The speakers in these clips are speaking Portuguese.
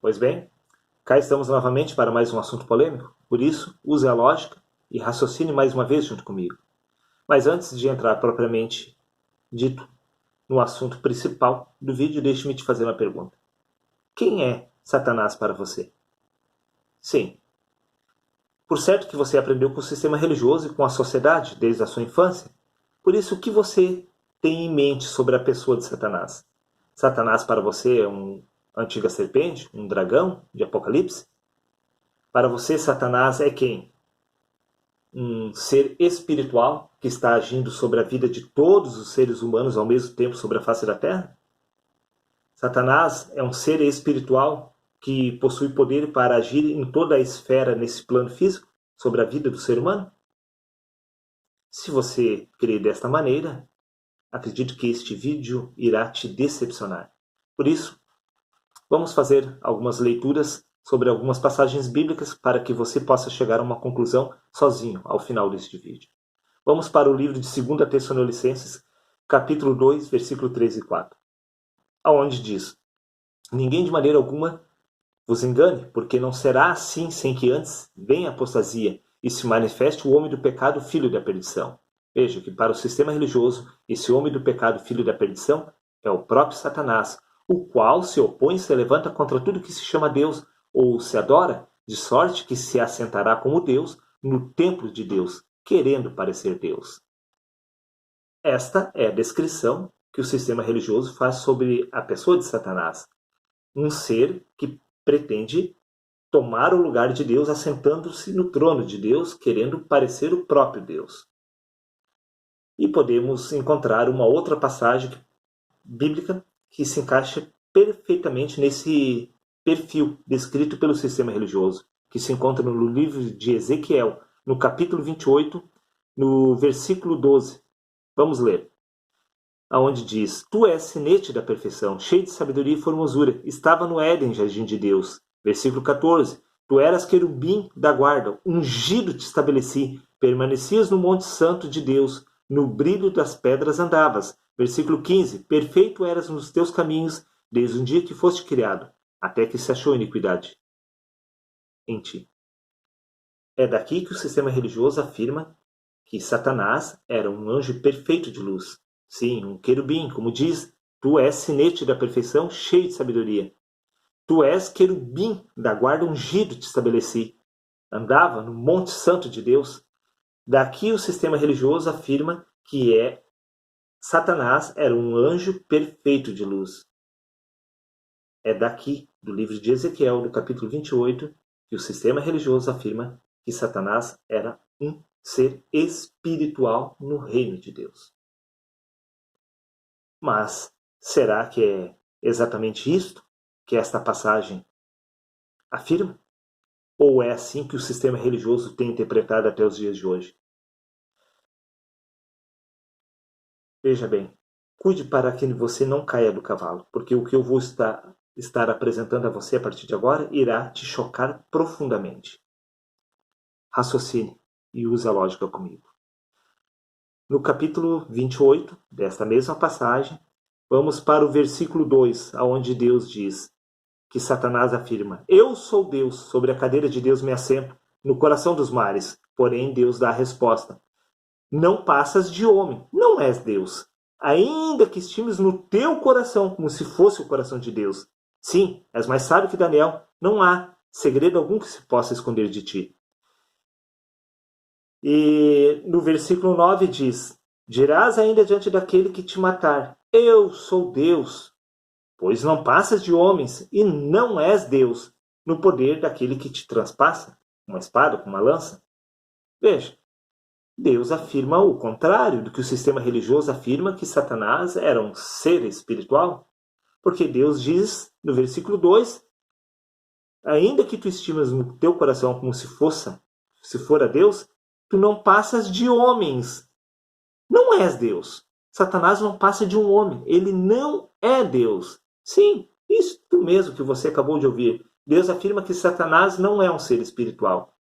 Pois bem, cá estamos novamente para mais um assunto polêmico, por isso, use a lógica e raciocine mais uma vez junto comigo. Mas antes de entrar propriamente dito no assunto principal do vídeo, deixe-me te fazer uma pergunta. Quem é Satanás para você? Sim. Por certo que você aprendeu com o sistema religioso e com a sociedade desde a sua infância. Por isso, o que você tem em mente sobre a pessoa de Satanás? Satanás para você é uma antiga serpente, um dragão de Apocalipse? Para você, Satanás é quem? Um ser espiritual que está agindo sobre a vida de todos os seres humanos ao mesmo tempo sobre a face da Terra? Satanás é um ser espiritual que possui poder para agir em toda a esfera nesse plano físico sobre a vida do ser humano? Se você crê desta maneira, acredito que este vídeo irá te decepcionar. Por isso, vamos fazer algumas leituras sobre algumas passagens bíblicas para que você possa chegar a uma conclusão sozinho ao final deste vídeo. Vamos para o livro de 2 Tessalonicenses, capítulo 2, versículo 3 e 4, aonde diz: Ninguém de maneira alguma vos engane, porque não será assim sem que antes venha a apostasia e se manifeste o homem do pecado, filho da perdição. Veja que para o sistema religioso, esse homem do pecado, filho da perdição, é o próprio Satanás, o qual se opõe e se levanta contra tudo que se chama Deus ou se adora, de sorte que se assentará como Deus no templo de Deus, querendo parecer Deus. Esta é a descrição que o sistema religioso faz sobre a pessoa de Satanás, um ser que pretende tomar o lugar de Deus, assentando-se no trono de Deus, querendo parecer o próprio Deus. E podemos encontrar uma outra passagem bíblica que se encaixa perfeitamente nesse perfil descrito pelo sistema religioso, que se encontra no livro de Ezequiel, no capítulo 28, no versículo 12. Vamos ler. Aonde diz: Tu és sinete da perfeição, cheio de sabedoria e formosura. Estava no Éden, jardim de Deus. Versículo 14. Tu eras querubim da guarda, ungido te estabeleci. Permanecias no monte santo de Deus, no brilho das pedras andavas. Versículo 15. Perfeito eras nos teus caminhos, desde o dia que foste criado, até que se achou iniquidade em ti. É daqui que o sistema religioso afirma que Satanás era um anjo perfeito de luz. Sim, um querubim, como diz, tu és sinete da perfeição, cheio de sabedoria. Tu és querubim da guarda, ungido te estabeleci. Andava no monte santo de Deus. Daqui o sistema religioso afirma que Satanás era um anjo perfeito de luz. É daqui, do livro de Ezequiel, do capítulo 28, que o sistema religioso afirma que Satanás era um ser espiritual no reino de Deus. Mas será que é exatamente isto que esta passagem afirma? Ou é assim que o sistema religioso tem interpretado até os dias de hoje? Veja bem, cuide para que você não caia do cavalo, porque o que eu vou estar apresentando a você a partir de agora irá te chocar profundamente. Raciocine e use a lógica comigo. No capítulo 28 desta mesma passagem, vamos para o versículo 2, onde Deus diz que Satanás afirma: Eu sou Deus, sobre a cadeira de Deus me assento, no coração dos mares. Porém, Deus dá a resposta: Não passas de homem, não és Deus. Ainda que estimes no teu coração, como se fosse o coração de Deus. Sim, és mais sábio que Daniel, não há segredo algum que se possa esconder de ti. E no versículo 9 diz: Dirás ainda diante daquele que te matar: Eu sou Deus. Pois não passas de homens e não és Deus, no poder daquele que te transpassa, uma espada com uma lança. Veja, Deus afirma o contrário do que o sistema religioso afirma, que Satanás era um ser espiritual. Porque Deus diz no versículo 2: Ainda que tu estimas no teu coração como se fora Deus, tu não passas de homens. Não és Deus. Satanás não passa de um homem. Ele não é Deus. Sim, isso mesmo que você acabou de ouvir. Deus afirma que Satanás não é um ser espiritual,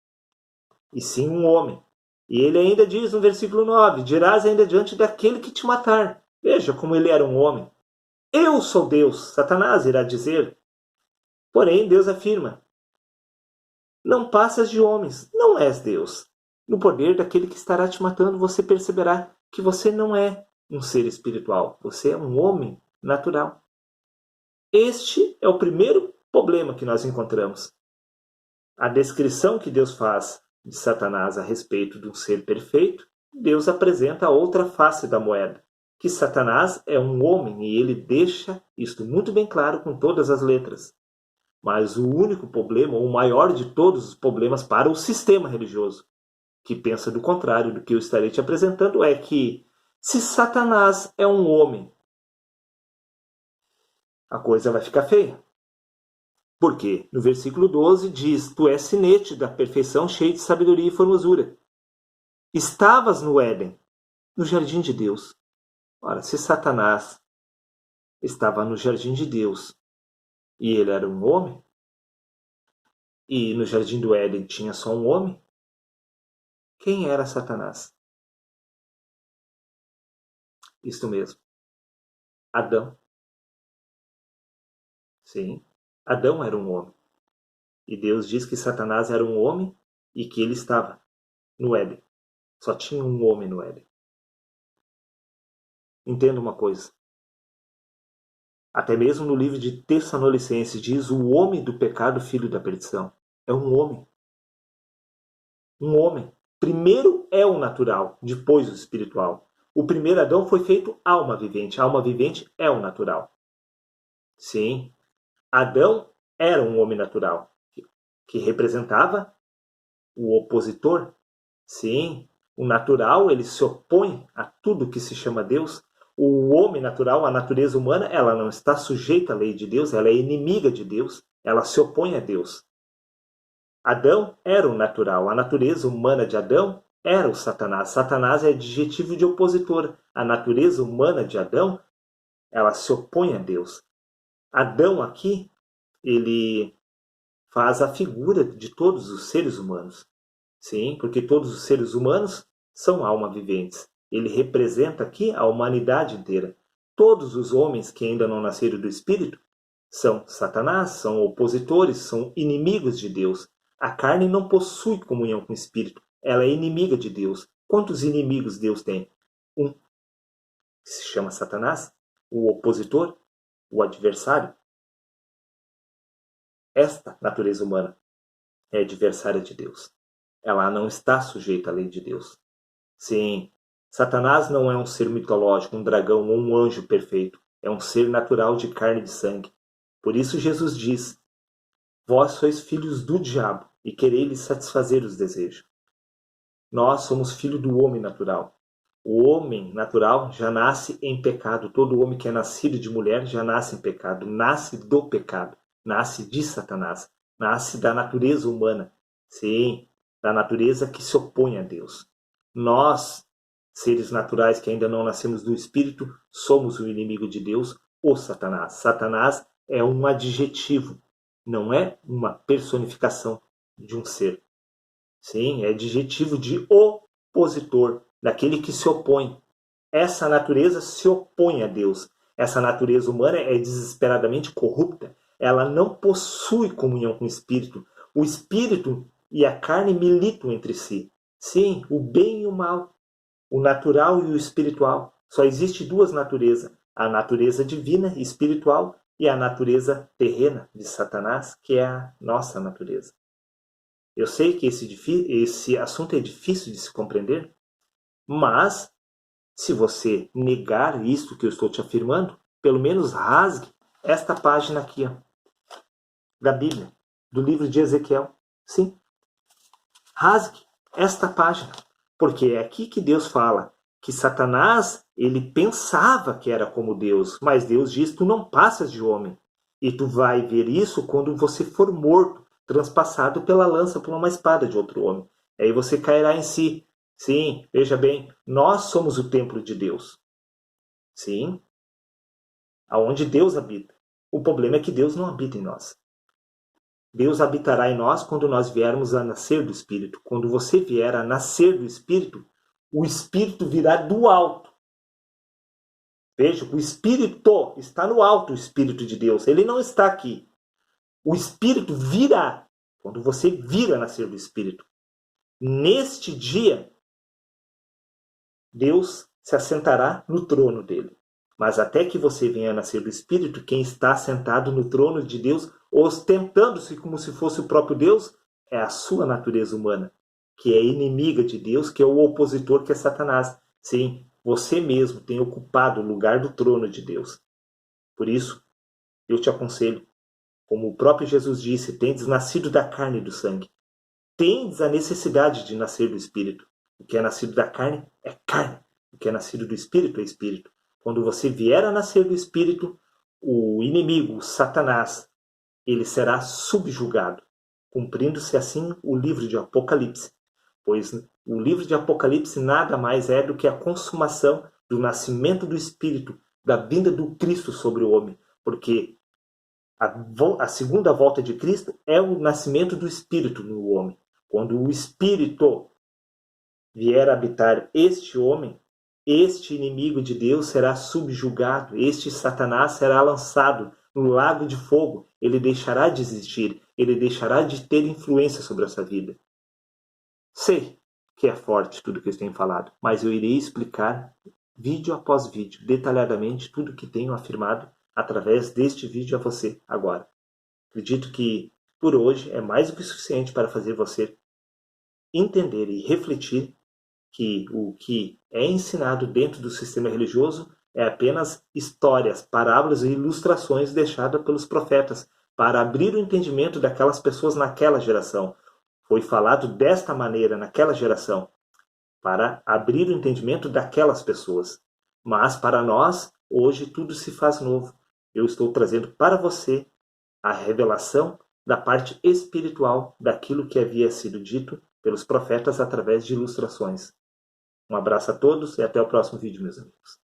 e sim um homem. E ele ainda diz no versículo 9: Dirás ainda diante daquele que te matar. Veja como ele era um homem. Eu sou Deus, Satanás irá dizer. Porém, Deus afirma: não passas de homens, não és Deus. No poder daquele que estará te matando, você perceberá que você não é um ser espiritual, você é um homem natural. Este é o primeiro problema que nós encontramos. A descrição que Deus faz de Satanás a respeito de um ser perfeito, Deus apresenta a outra face da moeda, que Satanás é um homem e ele deixa isto muito bem claro com todas as letras. Mas o único problema, ou o maior de todos os problemas para o sistema religioso, que pensa do contrário do que eu estarei te apresentando, é que se Satanás é um homem, a coisa vai ficar feia. Porque no versículo 12 diz: tu és sinete da perfeição, cheio de sabedoria e formosura. Estavas no Éden, no jardim de Deus. Ora, se Satanás estava no jardim de Deus e ele era um homem, e no jardim do Éden tinha só um homem, quem era Satanás? Isto mesmo, Adão. Sim, Adão era um homem. E Deus diz que Satanás era um homem e que ele estava no Éden. Só tinha um homem no Éden. Entenda uma coisa. Até mesmo no livro de Tessalonicenses diz: o homem do pecado, filho da perdição. É um homem. Um homem. Primeiro é o natural, depois o espiritual. O primeiro Adão foi feito alma vivente. A alma vivente é o natural. Sim, Adão era um homem natural, que representava o opositor. Sim, o natural, ele se opõe a tudo que se chama Deus. O homem natural, a natureza humana, ela não está sujeita à lei de Deus, ela é inimiga de Deus, ela se opõe a Deus. Adão era o natural, a natureza humana de Adão era o Satanás. Satanás é adjetivo de opositor. A natureza humana de Adão, ela se opõe a Deus. Adão aqui, ele faz a figura de todos os seres humanos. Sim, porque todos os seres humanos são alma viventes. Ele representa aqui a humanidade inteira. Todos os homens que ainda não nasceram do Espírito são Satanás, são opositores, são inimigos de Deus. A carne não possui comunhão com o Espírito. Ela é inimiga de Deus. Quantos inimigos Deus tem? Um, que se chama Satanás, o opositor, o adversário. Esta natureza humana é adversária de Deus. Ela não está sujeita à lei de Deus. Sim, Satanás não é um ser mitológico, um dragão ou um anjo perfeito. É um ser natural de carne e de sangue. Por isso Jesus diz: vós sois filhos do diabo e quereis satisfazer os desejos. Nós somos filhos do homem natural. O homem natural já nasce em pecado. Todo homem que é nascido de mulher já nasce em pecado. Nasce do pecado. Nasce de Satanás. Nasce da natureza humana. Sim, da natureza que se opõe a Deus. Nós, seres naturais que ainda não nascemos do Espírito, somos o inimigo de Deus, o Satanás. Satanás é um adjetivo, não é uma personificação de um ser. Sim, é adjetivo de opositor, daquele que se opõe. Essa natureza se opõe a Deus. Essa natureza humana é desesperadamente corrupta. Ela não possui comunhão com o Espírito. O Espírito e a carne militam entre si. Sim, o bem e o mal, o natural e o espiritual. Só existe duas naturezas: a natureza divina e espiritual e a natureza terrena de Satanás, que é a nossa natureza. Eu sei que esse assunto é difícil de se compreender, mas se você negar isto que eu estou te afirmando, pelo menos rasgue esta página aqui, ó, da Bíblia, do livro de Ezequiel. Sim, rasgue esta página, porque é aqui que Deus fala que Satanás, ele pensava que era como Deus, mas Deus diz: tu não passas de homem. E tu vai ver isso quando você for morto, transpassado pela lança, por uma espada de outro homem. Aí você cairá em si. Sim, veja bem, nós somos o templo de Deus. Sim, aonde Deus habita. O problema é que Deus não habita em nós. Deus habitará em nós quando nós viermos a nascer do Espírito. Quando você vier a nascer do Espírito, o Espírito virá do alto. Veja, o Espírito está no alto, o Espírito de Deus. Ele não está aqui. O Espírito virá. Quando você vira nascer do Espírito. Neste dia, Deus se assentará no trono dele. Mas até que você venha a nascer do Espírito, quem está sentado no trono de Deus, ostentando-se como se fosse o próprio Deus, é a sua natureza humana, que é inimiga de Deus, que é o opositor, que é Satanás. Sim, você mesmo tem ocupado o lugar do trono de Deus. Por isso, eu te aconselho, como o próprio Jesus disse, tendes nascido da carne e do sangue. Tendes a necessidade de nascer do Espírito. O que é nascido da carne é carne. O que é nascido do Espírito é Espírito. Quando você vier a nascer do Espírito, o inimigo, o Satanás, ele será subjugado, cumprindo-se assim o livro de Apocalipse. Pois o livro de Apocalipse nada mais é do que a consumação do nascimento do Espírito, da vinda do Cristo sobre o homem. Porque a segunda volta de Cristo é o nascimento do Espírito no homem. Quando o Espírito vier habitar este homem, este inimigo de Deus será subjugado, este Satanás será lançado no lago de fogo, ele deixará de existir, ele deixará de ter influência sobre a sua vida. Sei que é forte tudo que eu tenho falado, mas eu irei explicar vídeo após vídeo, detalhadamente, tudo o que tenho afirmado através deste vídeo a você agora. Acredito que por hoje é mais do que suficiente para fazer você entender e refletir que o que é ensinado dentro do sistema religioso é apenas histórias, parábolas e ilustrações deixadas pelos profetas para abrir o entendimento daquelas pessoas naquela geração. Foi falado desta maneira naquela geração para abrir o entendimento daquelas pessoas. Mas para nós, hoje tudo se faz novo. Eu estou trazendo para você a revelação da parte espiritual daquilo que havia sido dito pelos profetas através de ilustrações. Um abraço a todos e até o próximo vídeo, meus amigos.